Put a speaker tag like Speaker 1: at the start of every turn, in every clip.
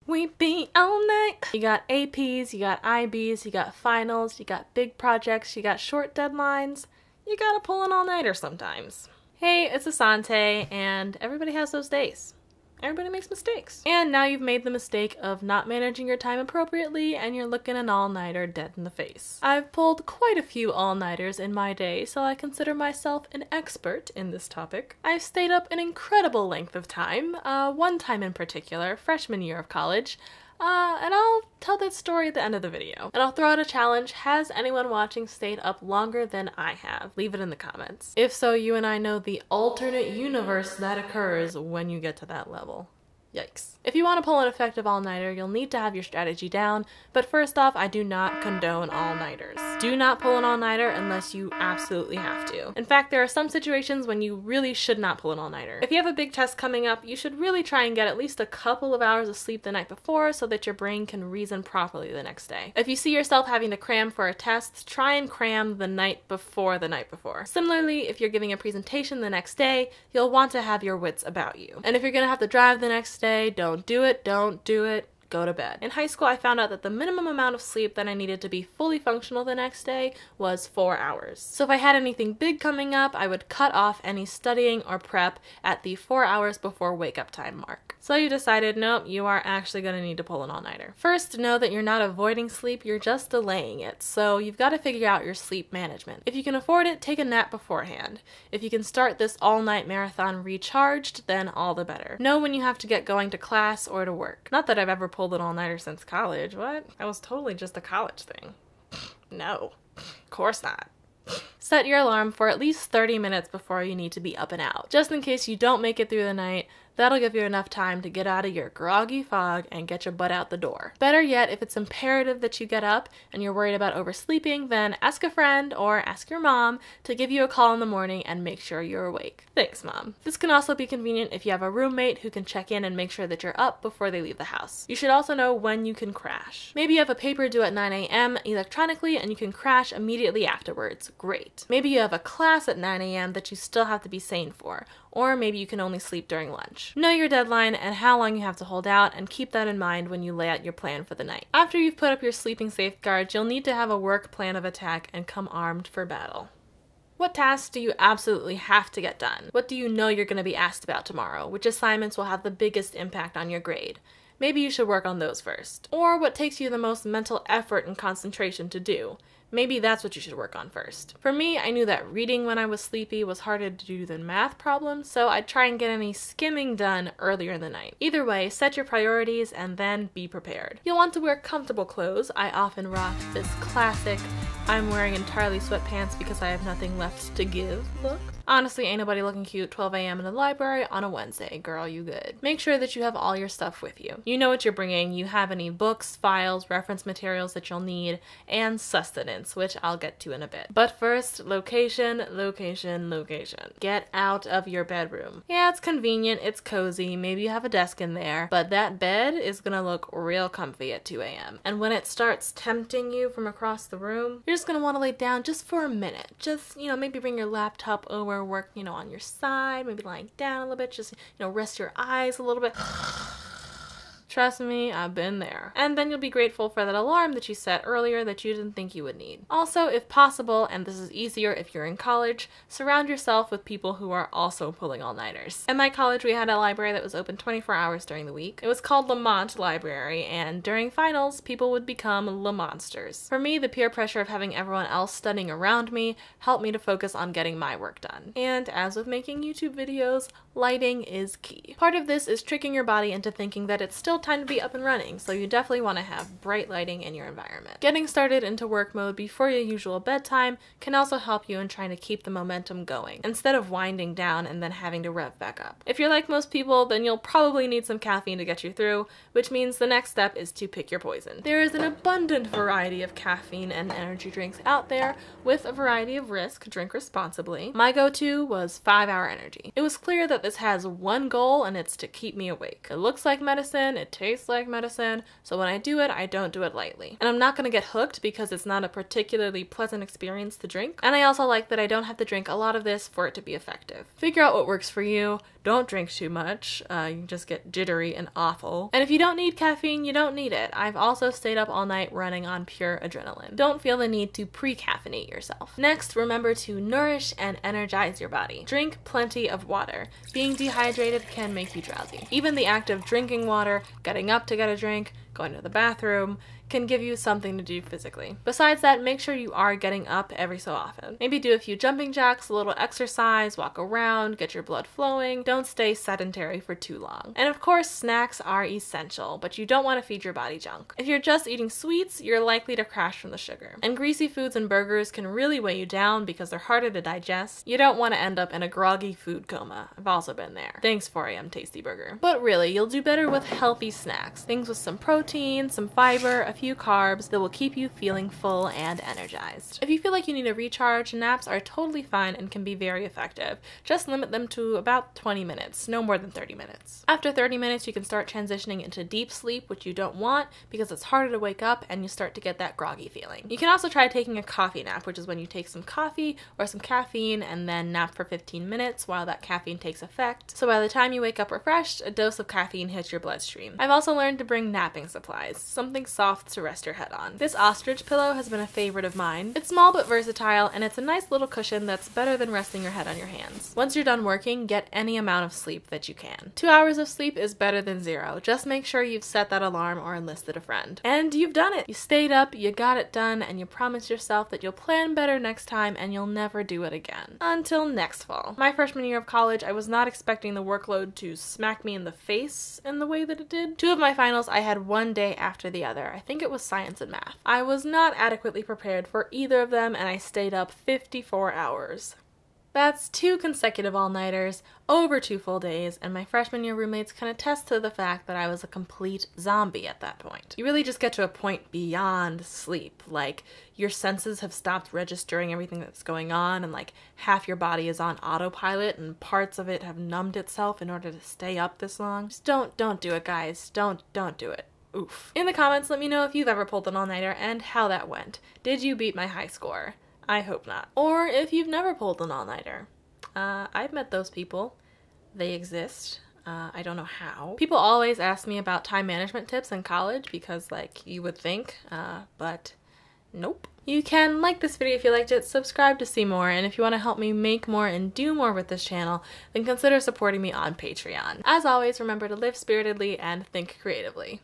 Speaker 1: We be all night. You got APs, you got IBs, you got finals, you got big projects, you got short deadlines. You gotta pull an all-nighter sometimes. Hey, it's Asante, and everybody has those days. Everybody makes mistakes. And now you've made the mistake of not managing your time appropriately and you're looking an all-nighter dead in the face. I've pulled quite a few all-nighters in my day, so I consider myself an expert in this topic. I've stayed up an incredible length of time, one time in particular, freshman year of college, and I'll tell that story at the end of the video. And I'll throw out a challenge. Has anyone watching stayed up longer than I have? Leave it in the comments. If so, you and I know the alternate universe that occurs when you get to that level. Yikes. If you want to pull an effective all-nighter, you'll need to have your strategy down, but first off, I do not condone all-nighters. Do not pull an all-nighter unless you absolutely have to. In fact, there are some situations when you really should not pull an all-nighter. If you have a big test coming up, you should really try and get at least a couple of hours of sleep the night before so that your brain can reason properly the next day. If you see yourself having to cram for a test, try and cram the night before the night before. Similarly, if you're giving a presentation the next day, you'll want to have your wits about you. And if you're gonna have to drive the next day, don't do it, don't do it. Go to bed. In high school, I found out that the minimum amount of sleep that I needed to be fully functional the next day was 4 hours. So if I had anything big coming up, I would cut off any studying or prep at the 4 hours before wake-up time mark. So you decided, nope, you are actually going to need to pull an all-nighter. First, know that you're not avoiding sleep, you're just delaying it. So you've got to figure out your sleep management. If you can afford it, take a nap beforehand. If you can start this all-night marathon recharged, then all the better. Know when you have to get going to class or to work. Not that I've ever pulled an all-nighter since college. What? That was totally just a college thing. No, of course not. Set your alarm for at least 30 minutes before you need to be up and out. Just in case you don't make it through the night, that'll give you enough time to get out of your groggy fog and get your butt out the door. Better yet, if it's imperative that you get up and you're worried about oversleeping, then ask a friend or ask your mom to give you a call in the morning and make sure you're awake. Thanks, Mom. This can also be convenient if you have a roommate who can check in and make sure that you're up before they leave the house. You should also know when you can crash. Maybe you have a paper due at 9 a.m. electronically and you can crash immediately afterwards. Great. Maybe you have a class at 9 a.m. that you still have to be sane for. Or maybe you can only sleep during lunch. Know your deadline and how long you have to hold out, and keep that in mind when you lay out your plan for the night. After you've put up your sleeping safeguards, you'll need to have a work plan of attack and come armed for battle. What tasks do you absolutely have to get done? What do you know you're going to be asked about tomorrow? Which assignments will have the biggest impact on your grade? Maybe you should work on those first. Or what takes you the most mental effort and concentration to do? Maybe that's what you should work on first. For me, I knew that reading when I was sleepy was harder to do than math problems, so I'd try and get any skimming done earlier in the night. Either way, set your priorities and then be prepared. You'll want to wear comfortable clothes. I often rock this classic, I'm wearing entirely sweatpants because I have nothing left to give look. Honestly, ain't nobody looking cute 12 a.m. in the library on a Wednesday. Girl, you good. Make sure that you have all your stuff with you. You know what you're bringing. You have any books, files, reference materials that you'll need, and sustenance, which I'll get to in a bit. But first, location, location, location. Get out of your bedroom. Yeah, it's convenient, it's cozy, maybe you have a desk in there, but that bed is gonna look real comfy at 2 a.m. And when it starts tempting you from across the room, you're just gonna wanna lay down just for a minute. Just, maybe bring your laptop over, work, on your side, maybe lying down a little bit, just, rest your eyes a little bit. Trust me, I've been there. And then you'll be grateful for that alarm that you set earlier that you didn't think you would need. Also, if possible, and this is easier if you're in college, surround yourself with people who are also pulling all-nighters. At my college, we had a library that was open 24 hours during the week. It was called Lamont Library, and during finals, people would become Lamonsters. For me, the peer pressure of having everyone else studying around me helped me to focus on getting my work done. And as with making YouTube videos, lighting is key. Part of this is tricking your body into thinking that it's still time to be up and running, so you definitely want to have bright lighting in your environment. Getting started into work mode before your usual bedtime can also help you in trying to keep the momentum going, instead of winding down and then having to rev back up. If you're like most people, then you'll probably need some caffeine to get you through, which means the next step is to pick your poison. There is an abundant variety of caffeine and energy drinks out there, with a variety of risk. Drink responsibly. My go-to was 5 Hour Energy. It was clear that this has one goal, and it's to keep me awake. It looks like medicine, it tastes like medicine, so when I do it, I don't do it lightly. And I'm not gonna get hooked because it's not a particularly pleasant experience to drink. And I also like that I don't have to drink a lot of this for it to be effective. Figure out what works for you. Don't drink too much. You just get jittery and awful. And if you don't need caffeine, you don't need it. I've also stayed up all night running on pure adrenaline. Don't feel the need to pre-caffeinate yourself. Next, remember to nourish and energize your body. Drink plenty of water. Being dehydrated can make you drowsy. Even the act of drinking water, getting up to get a drink, going to the bathroom, can give you something to do physically. Besides that, make sure you are getting up every so often. Maybe do a few jumping jacks, a little exercise, walk around, get your blood flowing. Don't stay sedentary for too long. And of course, snacks are essential, but you don't want to feed your body junk. If you're just eating sweets, you're likely to crash from the sugar. And greasy foods and burgers can really weigh you down because they're harder to digest. You don't want to end up in a groggy food coma. I've also been there. Thanks 4 a.m. Tasty Burger. But really, you'll do better with healthy snacks. Things with some protein, some fiber, a few carbs that will keep you feeling full and energized. If you feel like you need a recharge, naps are totally fine and can be very effective. Just limit them to about 20 minutes, no more than 30 minutes. After 30 minutes, you can start transitioning into deep sleep, which you don't want because it's harder to wake up and you start to get that groggy feeling. You can also try taking a coffee nap, which is when you take some coffee or some caffeine and then nap for 15 minutes while that caffeine takes effect. So by the time you wake up refreshed, a dose of caffeine hits your bloodstream. I've also learned to bring napping supplies, something soft to rest your head on. This ostrich pillow has been a favorite of mine. It's small but versatile, and it's a nice little cushion that's better than resting your head on your hands. Once you're done working, get any amount of sleep that you can. 2 hours of sleep is better than 0. Just make sure you've set that alarm or enlisted a friend. And you've done it! You stayed up, you got it done, and you promised yourself that you'll plan better next time and you'll never do it again. Until next fall. My freshman year of college, I was not expecting the workload to smack me in the face in the way that it did. 2 of my finals I had one day after the other. I think it was science and math. I was not adequately prepared for either of them and I stayed up 54 hours. That's 2 consecutive all-nighters, over 2 full days, and my freshman year roommates can attest to the fact that I was a complete zombie at that point. You really just get to a point beyond sleep, like your senses have stopped registering everything that's going on and like half your body is on autopilot and parts of it have numbed itself in order to stay up this long. Just don't do it, guys. Don't do it. Oof. In the comments, let me know if you've ever pulled an all-nighter and how that went. Did you beat my high score? I hope not. Or if you've never pulled an all-nighter. I've met those people. They exist. I don't know how. People always ask me about time management tips in college because, like, you would think, but nope. You can like this video if you liked it, subscribe to see more, and if you want to help me make more and do more with this channel, then consider supporting me on Patreon. As always, remember to live spiritedly and think creatively.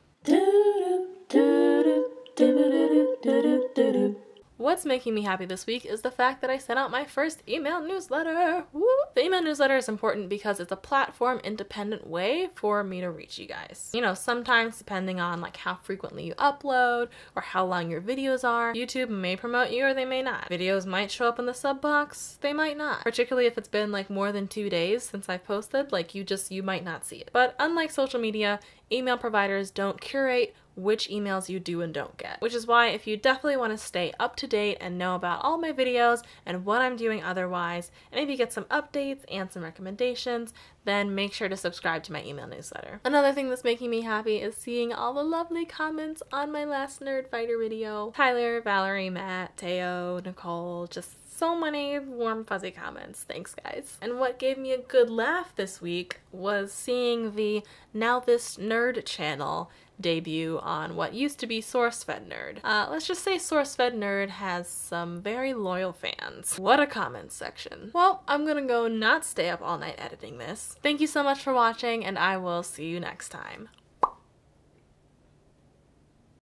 Speaker 1: What's making me happy this week is the fact that I sent out my first email newsletter. Woo! The email newsletter is important because it's a platform-independent way for me to reach you guys. You know, sometimes depending on like how frequently you upload or how long your videos are, YouTube may promote you or they may not. Videos might show up in the sub box, they might not. Particularly if it's been like more than 2 days since I posted, like you might not see it. But unlike social media, email providers don't curate which emails you do and don't get. Which is why if you definitely want to stay up to date and know about all my videos and what I'm doing otherwise, and maybe get some updates and some recommendations, then make sure to subscribe to my email newsletter. Another thing that's making me happy is seeing all the lovely comments on my last Nerd Fighter video. Tyler, Valerie, Matt, Teo, Nicole, just so many warm fuzzy comments. Thanks guys. And what gave me a good laugh this week was seeing the Now This Nerd channel debut on what used to be SourceFed Nerd. Let's just say SourceFed Nerd has some very loyal fans. What a comment section. Well, I'm gonna go not stay up all night editing this. Thank you so much for watching and I will see you next time.